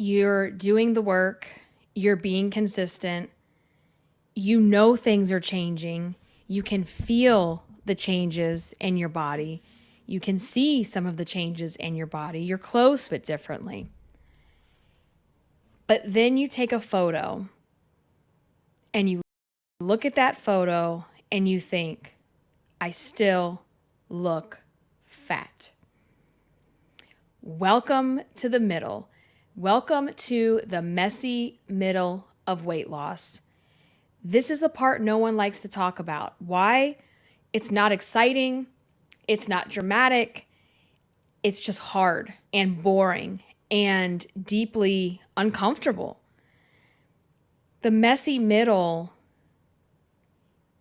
you're doing the work, you're being consistent, you know things are changing, you can feel the changes in your body, you can see some of the changes in your body, your clothes fit differently. But then you take a photo and you look at that photo and you think, I still look fat. Welcome to the middle. Welcome to the messy middle of weight loss. This is the part no one likes to talk about. Why? It's not exciting. It's not dramatic. It's just hard and boring and deeply uncomfortable. The messy middle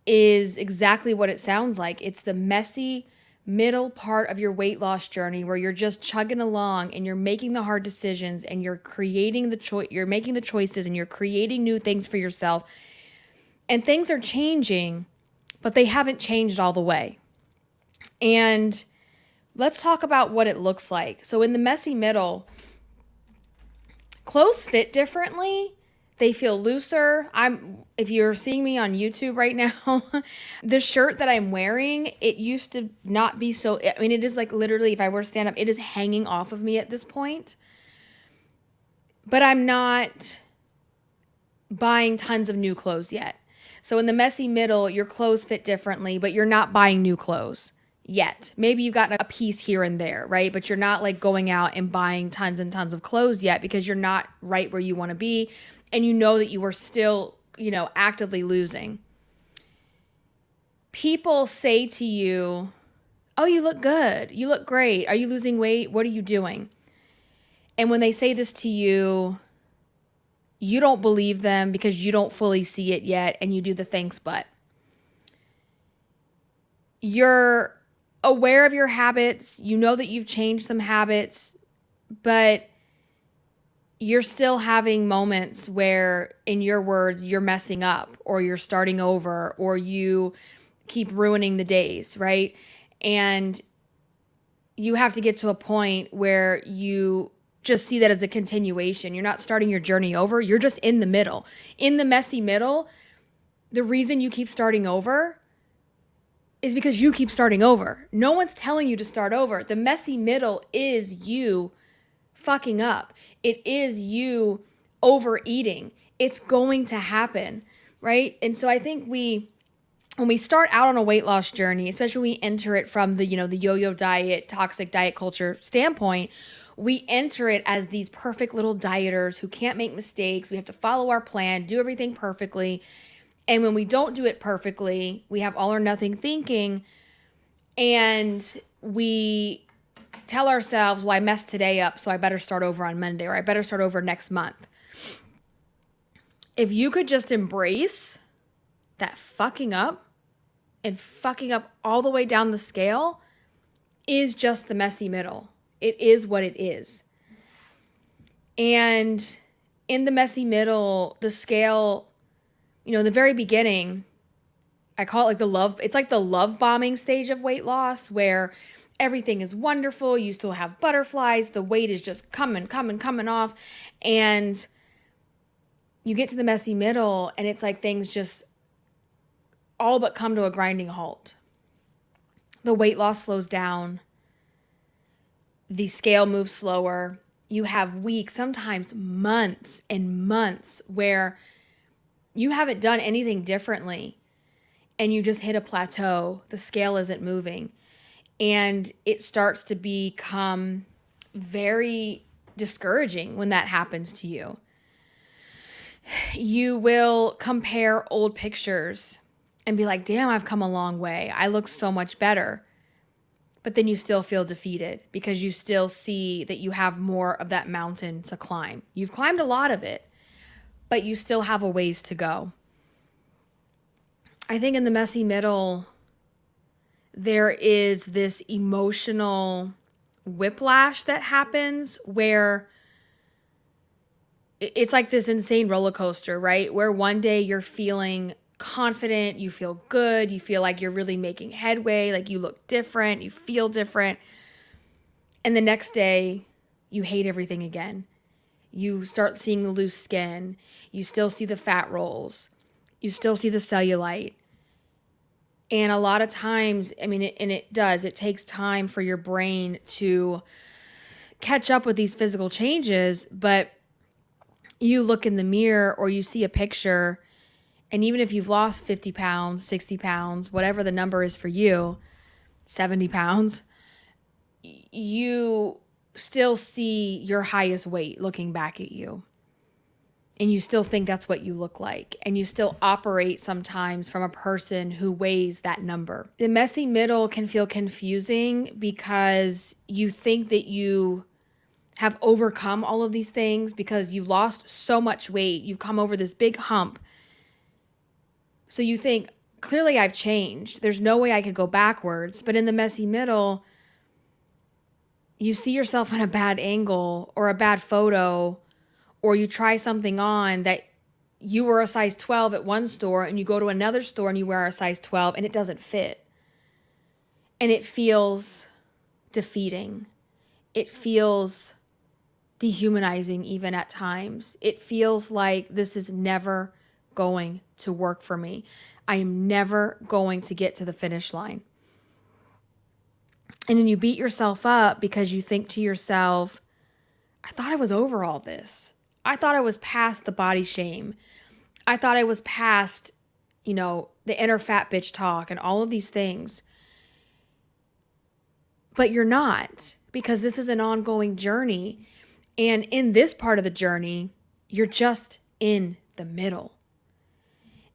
is exactly what it sounds like. It's the messy middle part of your weight loss journey where you're just chugging along and you're making the hard decisions and you're creating you're making the choices and you're creating new things for yourself. And things are changing, but they haven't changed all the way. And let's talk about what it looks like. So in the messy middle, clothes fit differently. They feel looser. If you're seeing me on YouTube right now, the shirt that I'm wearing, it used to not be so, I mean, it is like literally, if I were to stand up, it is hanging off of me at this point. But I'm not buying tons of new clothes yet. So in the messy middle, your clothes fit differently, but you're not buying new clothes yet. Maybe you've gotten a piece here and there, right? But you're not like going out and buying tons and tons of clothes yet because you're not right where you want to be. And you know that you are still, actively losing. People say to you, oh, you look good. You look great. Are you losing weight? What are you doing? And when they say this to you, you don't believe them because you don't fully see it yet. And you do the thanks, but. You're aware of your habits. You know that you've changed some habits, but you're still having moments where, in your words, you're messing up or you're starting over or you keep ruining the days, right? And you have to get to a point where you just see that as a continuation. You're not starting your journey over. You're just in the middle. In the messy middle, the reason you keep starting over is because you keep starting over. No one's telling you to start over. The messy middle is you fucking up. It is you overeating. It's going to happen, right? And so I think when we start out on a weight loss journey, especially when we enter it from the yo-yo diet, toxic diet culture standpoint, we enter it as these perfect little dieters who can't make mistakes. We have to follow our plan, do everything perfectly. And when we don't do it perfectly, we have all or nothing thinking, and we tell ourselves, well, I messed today up, so I better start over on Monday, or I better start over next month. If you could just embrace that fucking up and fucking up all the way down the scale is just the messy middle. It is what it is. And in the messy middle, the scale, the very beginning, I call it like it's like the love bombing stage of weight loss where everything is wonderful. You still have butterflies. The weight is just coming off. And you get to the messy middle and it's like things just all but come to a grinding halt. The weight loss slows down. The scale moves slower. You have weeks, sometimes months and months where you haven't done anything differently and you just hit a plateau. The scale isn't moving. And it starts to become very discouraging when that happens to you. You will compare old pictures and be like, damn, I've come a long way. I look so much better. But then you still feel defeated because you still see that you have more of that mountain to climb. You've climbed a lot of it, but you still have a ways to go. I think in the messy middle, there is this emotional whiplash that happens where it's like this insane roller coaster, right? Where one day you're feeling confident, you feel good, you feel like you're really making headway, like you look different, you feel different. And the next day, you hate everything again. You start seeing the loose skin. You still see the fat rolls. You still see the cellulite. And a lot of times, it takes time for your brain to catch up with these physical changes, but you look in the mirror or you see a picture, and even if you've lost 50 pounds, 60 pounds, whatever the number is for you, 70 pounds, you still see your highest weight looking back at you. And you still think that's what you look like. And you still operate sometimes from a person who weighs that number. The messy middle can feel confusing because you think that you have overcome all of these things because you've lost so much weight. You've come over this big hump. So you think, clearly I've changed. There's no way I could go backwards. But in the messy middle, you see yourself in a bad angle or a bad photo, or you try something on that you were a size 12 at one store and you go to another store and you wear a size 12 and it doesn't fit. And it feels defeating. It feels dehumanizing even at times. It feels like this is never going to work for me. I am never going to get to the finish line. And then you beat yourself up because you think to yourself, I thought I was over all this. I thought I was past the body shame. I thought I was past, the inner fat bitch talk and all of these things. But you're not, because this is an ongoing journey. And in this part of the journey, you're just in the middle.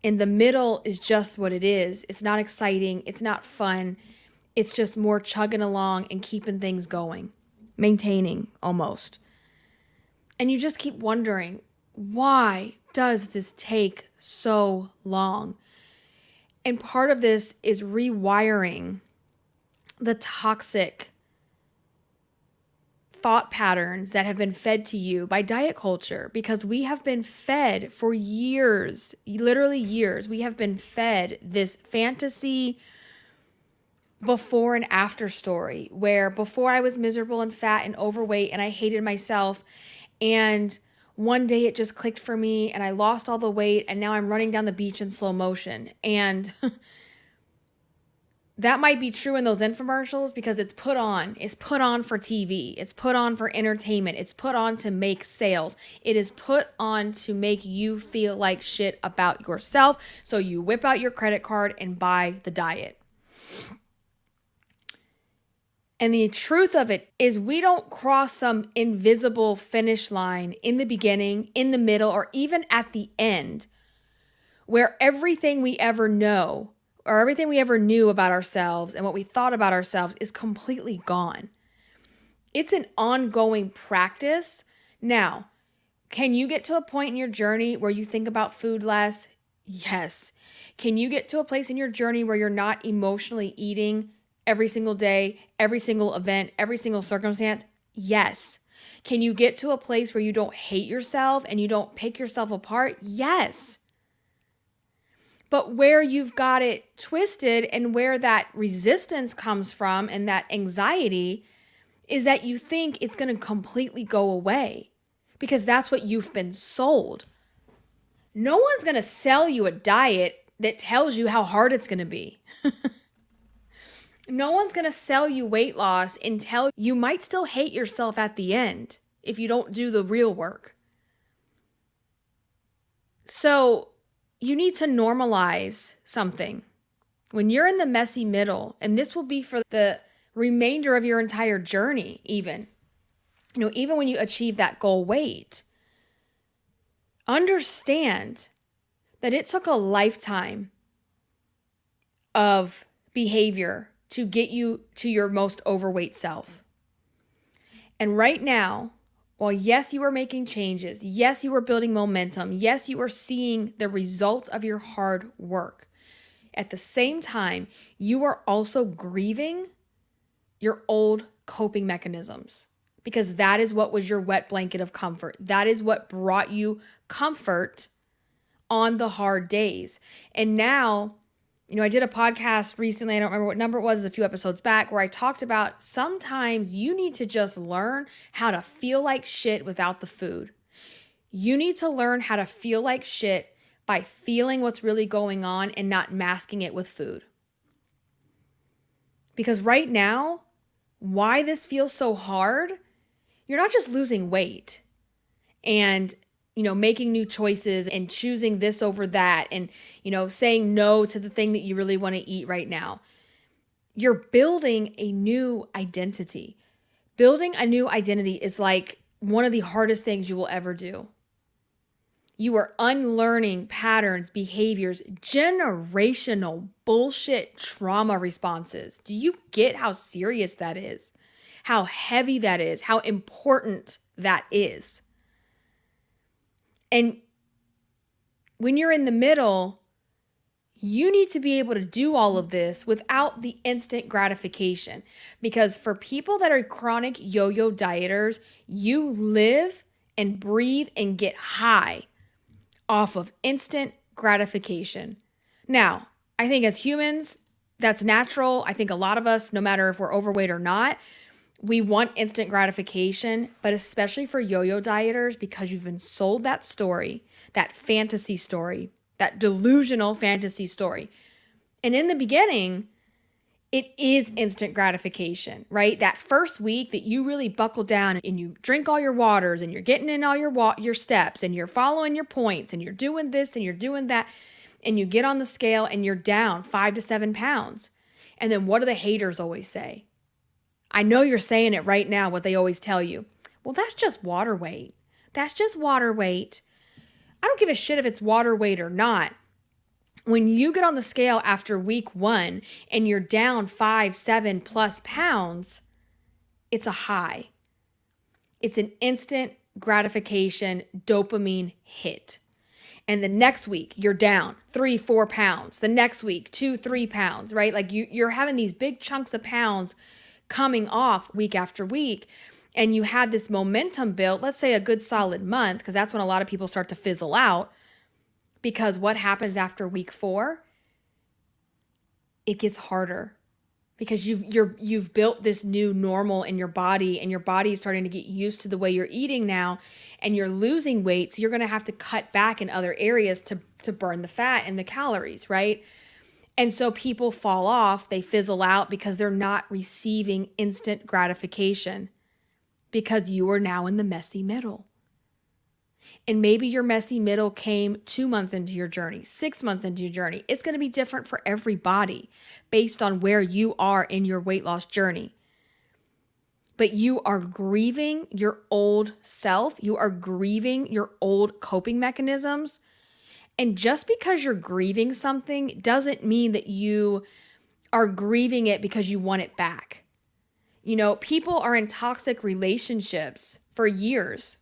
And the middle is just what it is. It's not exciting. It's not fun. It's just more chugging along and keeping things going, maintaining almost. And you just keep wondering, why does this take so long? And part of this is rewiring the toxic thought patterns that have been fed to you by diet culture, because we have been fed for years, literally years. We have been fed this fantasy before and after story where before I was miserable and fat and overweight and I hated myself, and one day it just clicked for me and I lost all the weight and now I'm running down the beach in slow motion. And that might be true in those infomercials because it's put on. It's put on for TV. It's put on for entertainment. It's put on to make sales. It is put on to make you feel like shit about yourself. So you whip out your credit card and buy the diet. And the truth of it is we don't cross some invisible finish line in the beginning, in the middle, or even at the end where everything we ever know or everything we ever knew about ourselves and what we thought about ourselves is completely gone. It's an ongoing practice. Now, can you get to a point in your journey where you think about food less? Yes. Can you get to a place in your journey where you're not emotionally eating every single day, every single event, every single circumstance? Yes. Can you get to a place where you don't hate yourself and you don't pick yourself apart? Yes. But where you've got it twisted and where that resistance comes from and that anxiety is that you think it's going to completely go away because that's what you've been sold. No one's going to sell you a diet that tells you how hard it's going to be. No one's going to sell you weight loss and tell you might still hate yourself at the end if you don't do the real work. So you need to normalize something. When you're in the messy middle, and this will be for the remainder of your entire journey even, even when you achieve that goal weight, understand that it took a lifetime of behavior to get you to your most overweight self. And right now, while yes, you are making changes, yes, you are building momentum, yes, you are seeing the results of your hard work, at the same time, you are also grieving your old coping mechanisms because that is what was your wet blanket of comfort. That is what brought you comfort on the hard days. And now, I did a podcast recently, I don't remember what number it was, a few episodes back, where I talked about sometimes you need to just learn how to feel like shit without the food. You need to learn how to feel like shit by feeling what's really going on and not masking it with food. Because right now, why this feels so hard, you're not just losing weight and making new choices and choosing this over that and saying no to the thing that you really want to eat right now. You're building a new identity. Building a new identity is like one of the hardest things you will ever do. You are unlearning patterns, behaviors, generational bullshit trauma responses. Do you get how serious that is? How heavy that is? How important that is? And when you're in the middle, you need to be able to do all of this without the instant gratification. Because for people that are chronic yo-yo dieters, you live and breathe and get high off of instant gratification. Now, I think as humans, that's natural. I think a lot of us, no matter if we're overweight or not, we want instant gratification, but especially for yo-yo dieters, because you've been sold that story, that fantasy story, that delusional fantasy story. And in the beginning, it is instant gratification, right? That first week that you really buckle down and you drink all your waters and you're getting in all your steps and you're following your points and you're doing this and you're doing that, and you get on the scale and you're down 5 to 7 pounds. And then what do the haters always say? I know you're saying it right now, what they always tell you. Well, that's just water weight. That's just water weight. I don't give a shit if it's water weight or not. When you get on the scale after week 1 and you're down 5, 7 plus pounds, it's a high. It's an instant gratification dopamine hit. And the next week you're down 3, 4 pounds. The next week, 2, 3 pounds, right? Like you're having these big chunks of pounds coming off week after week. And you have this momentum built, let's say a good solid month, because that's when a lot of people start to fizzle out. Because what happens after week 4? It gets harder because you've built this new normal in your body, and your body is starting to get used to the way you're eating now, and you're losing weight. So you're going to have to cut back in other areas to burn the fat and the calories, right? And so people fall off, they fizzle out because they're not receiving instant gratification because you are now in the messy middle. And maybe your messy middle came 2 months into your journey, 6 months into your journey. It's going to be different for everybody based on where you are in your weight loss journey. But you are grieving your old self. You are grieving your old coping mechanisms. And just because you're grieving something doesn't mean that you are grieving it because you want it back. People are in toxic relationships for years.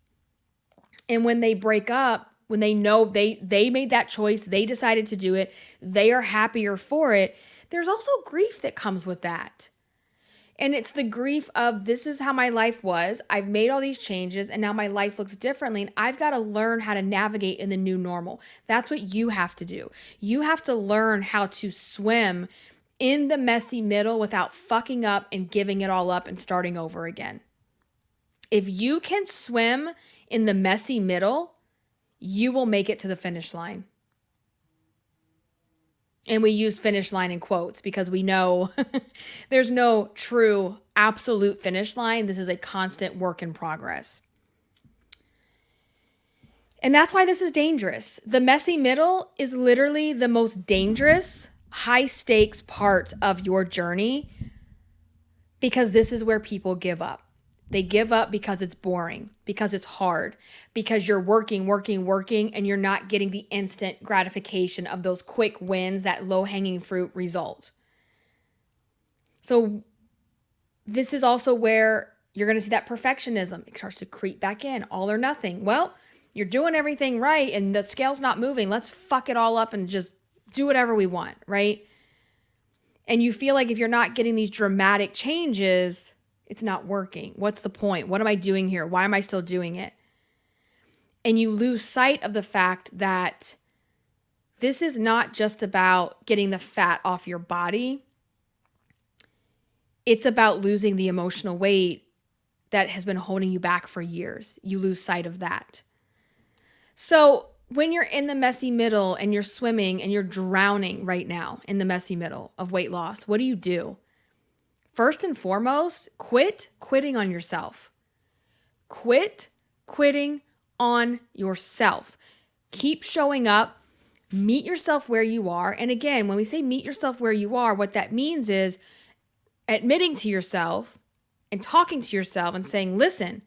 And when they break up, when they know they made that choice, they decided to do it, they are happier for it, there's also grief that comes with that. And it's the grief of, this is how my life was. I've made all these changes and now my life looks differently, and I've got to learn how to navigate in the new normal. That's what you have to do. You have to learn how to swim in the messy middle without fucking up and giving it all up and starting over again. If you can swim in the messy middle, you will make it to the finish line. And we use finish line in quotes because we know there's no true absolute finish line. This is a constant work in progress. And that's why this is dangerous. The messy middle is literally the most dangerous, high stakes part of your journey, because this is where people give up. They give up because it's boring, because it's hard, because you're working, and you're not getting the instant gratification of those quick wins, that low-hanging fruit result. So this is also where you're going to see that perfectionism. It starts to creep back in, all or nothing. Well, you're doing everything right and the scale's not moving. Let's fuck it all up and just do whatever we want, right? And you feel like if you're not getting these dramatic changes, it's not working. What's the point? What am I doing here? Why am I still doing it? And you lose sight of the fact that this is not just about getting the fat off your body. It's about losing the emotional weight that has been holding you back for years. You lose sight of that. So when you're in the messy middle and you're swimming and you're drowning right now in the messy middle of weight loss, what do? First and foremost, quit quitting on yourself. Quit quitting on yourself. Keep showing up. Meet yourself where you are. And again, when we say meet yourself where you are, what that means is admitting to yourself and talking to yourself and saying, listen,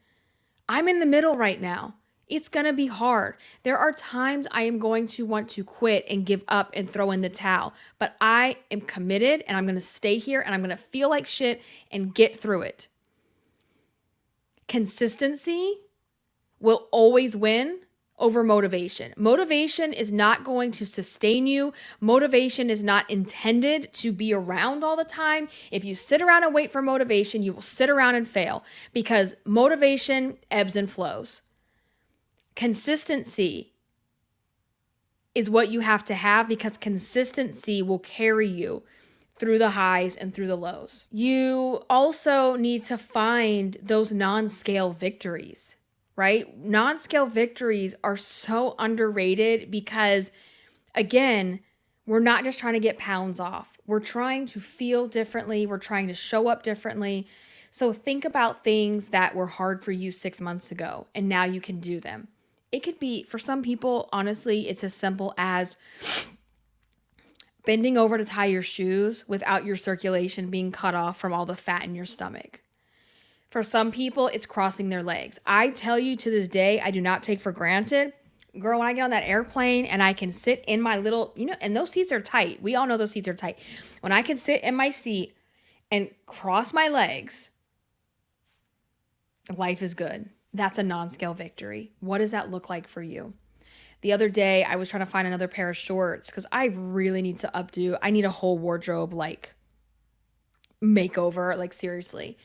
I'm in the middle right now. It's going to be hard. There are times I am going to want to quit and give up and throw in the towel, but I am committed and I'm going to stay here and I'm going to feel like shit and get through it. Consistency will always win over motivation. Motivation is not going to sustain you. Motivation is not intended to be around all the time. If you sit around and wait for motivation, you will sit around and fail because motivation ebbs and flows. Consistency is what you have to have because consistency will carry you through the highs and through the lows. You also need to find those non-scale victories, right? Non-scale victories are so underrated because, again, we're not just trying to get pounds off. We're trying to feel differently. We're trying to show up differently. So think about things that were hard for you 6 months ago, and now you can do them. It could be, for some people, honestly, it's as simple as bending over to tie your shoes without your circulation being cut off from all the fat in your stomach. For some people, it's crossing their legs. I tell you to this day, I do not take for granted. Girl, when I get on that airplane and I can sit in my little, and those seats are tight. We all know those seats are tight. When I can sit in my seat and cross my legs, life is good. That's a non-scale victory. What does that look like for you? The other day, I was trying to find another pair of shorts because I really need to updo. I need a whole wardrobe makeover, seriously.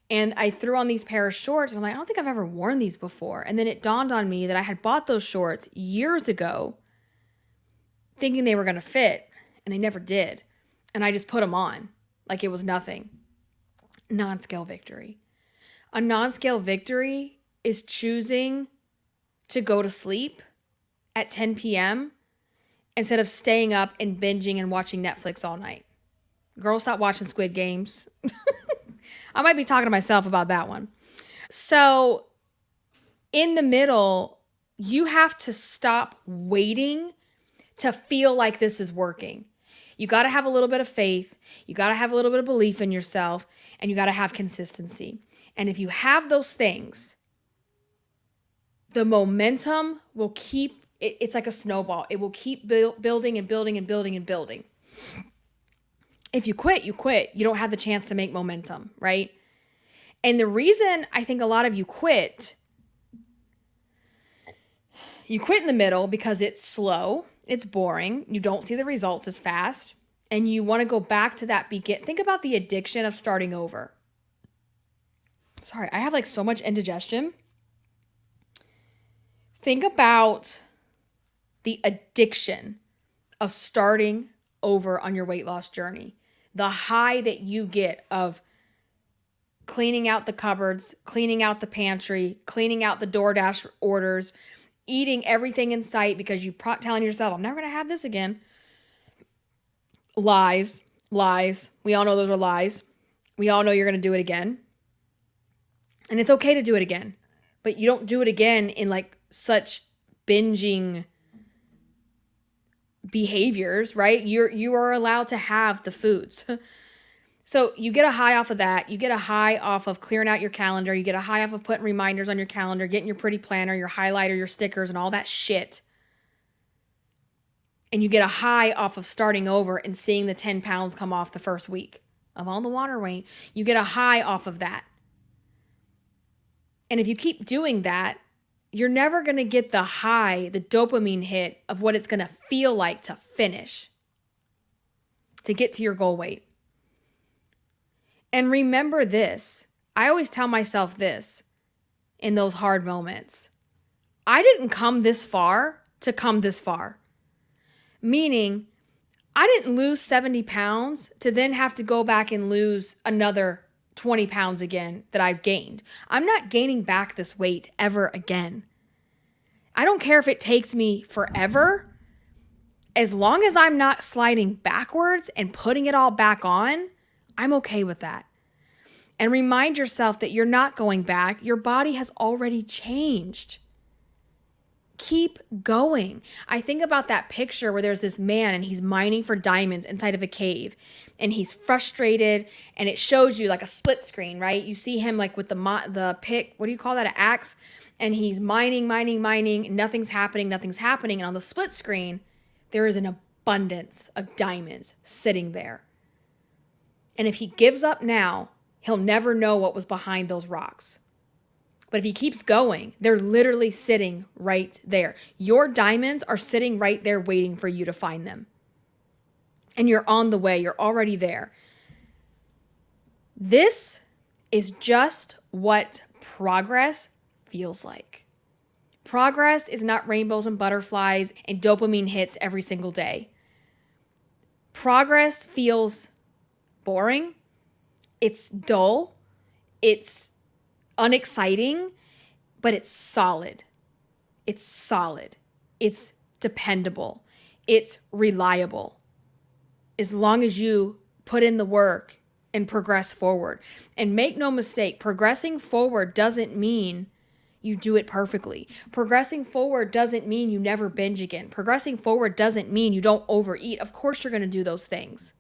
And I threw on these pair of shorts and I'm like, I don't think I've ever worn these before. And then it dawned on me that I had bought those shorts years ago thinking they were going to fit and they never did. And I just put them on like it was nothing. Non-scale victory. A non-scale victory is choosing to go to sleep at 10 p.m. instead of staying up and binging and watching Netflix all night. Girl, stop watching Squid Games. I might be talking to myself about that one. So in the middle, you have to stop waiting to feel like this is working. You got to have a little bit of faith. You got to have a little bit of belief in yourself, and you got to have consistency. And if you have those things, the momentum will keep, it's like a snowball. It will keep building and building and building and building. If you quit, you quit. You don't have the chance to make momentum, right? And the reason I think a lot of you quit in the middle because it's slow, it's boring, you don't see the results as fast, and you want to go back to that think about the addiction of starting over. Sorry, I have so much indigestion. Think about the addiction of starting over on your weight loss journey. The high that you get of cleaning out the cupboards, cleaning out the pantry, cleaning out the DoorDash orders, eating everything in sight because you telling yourself, I'm never going to have this again. Lies. We all know those are lies. We all know you're going to do it again. And it's okay to do it again. But you don't do it again in such binging behaviors, right? You are allowed to have the foods. So you get a high off of that. You get a high off of clearing out your calendar. You get a high off of putting reminders on your calendar, getting your pretty planner, your highlighter, your stickers, and all that shit. And you get a high off of starting over and seeing the 10 pounds come off the first week of all the water weight. You get a high off of that. And if you keep doing that, you're never going to get the high, the dopamine hit of what it's going to feel like to finish, to get to your goal weight. And remember this, I always tell myself this in those hard moments. I didn't come this far to come this far. Meaning, I didn't lose 70 pounds to then have to go back and lose another 20 pounds again that I've gained. I'm not gaining back this weight ever again. I don't care if it takes me forever. As long as I'm not sliding backwards and putting it all back on, I'm okay with that. And remind yourself that you're not going back. Your body has already changed. Keep going. I think about that picture where there's this man and he's mining for diamonds inside of a cave and he's frustrated, and it shows you like a split screen, right? You see him like with the pick, what do you call that, an axe? And he's mining, nothing's happening. And on the split screen, there is an abundance of diamonds sitting there. And if he gives up now, he'll never know what was behind those rocks. But if he keeps going, they're literally sitting right there. Your diamonds are sitting right there waiting for you to find them. And you're on the way. You're already there. This is just what progress feels like. Progress is not rainbows and butterflies and dopamine hits every single day. Progress feels boring. It's dull. It's unexciting, but it's solid. It's solid. It's dependable. It's reliable. As long as you put in the work and progress forward. And make no mistake, progressing forward doesn't mean you do it perfectly. Progressing forward doesn't mean you never binge again. Progressing forward doesn't mean you don't overeat. Of course you're going to do those things.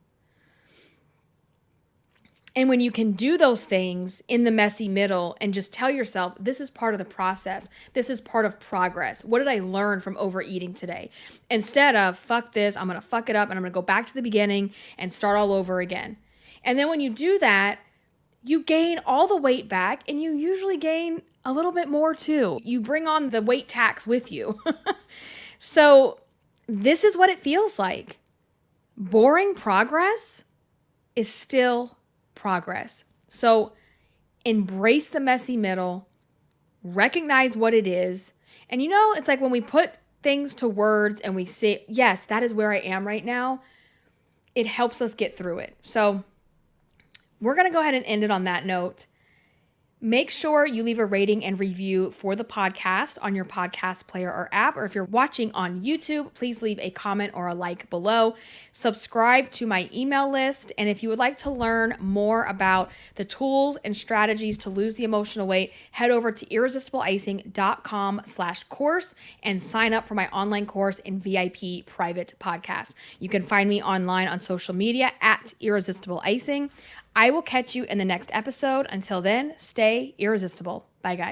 And when you can do those things in the messy middle and just tell yourself, this is part of the process. This is part of progress. What did I learn from overeating today? Instead of, fuck this, I'm going to fuck it up and I'm going to go back to the beginning and start all over again. And then when you do that, you gain all the weight back, and you usually gain a little bit more too. You bring on the weight tax with you. So this is what it feels like. Boring progress is still progress. So embrace the messy middle, recognize what it is. And it's like when we put things to words and we say, yes, that is where I am right now, it helps us get through it. So we're going to go ahead and end it on that note. Make sure you leave a rating and review for the podcast on your podcast player or app, or if you're watching on YouTube, please leave a comment or a like below. Subscribe to my email list, and if you would like to learn more about the tools and strategies to lose the emotional weight, head over to irresistibleicing.com/course and sign up for my online course and VIP private podcast. You can find me online on social media at Irresistible Icing. I will catch you in the next episode. Until then, stay irresistible. Bye, guys.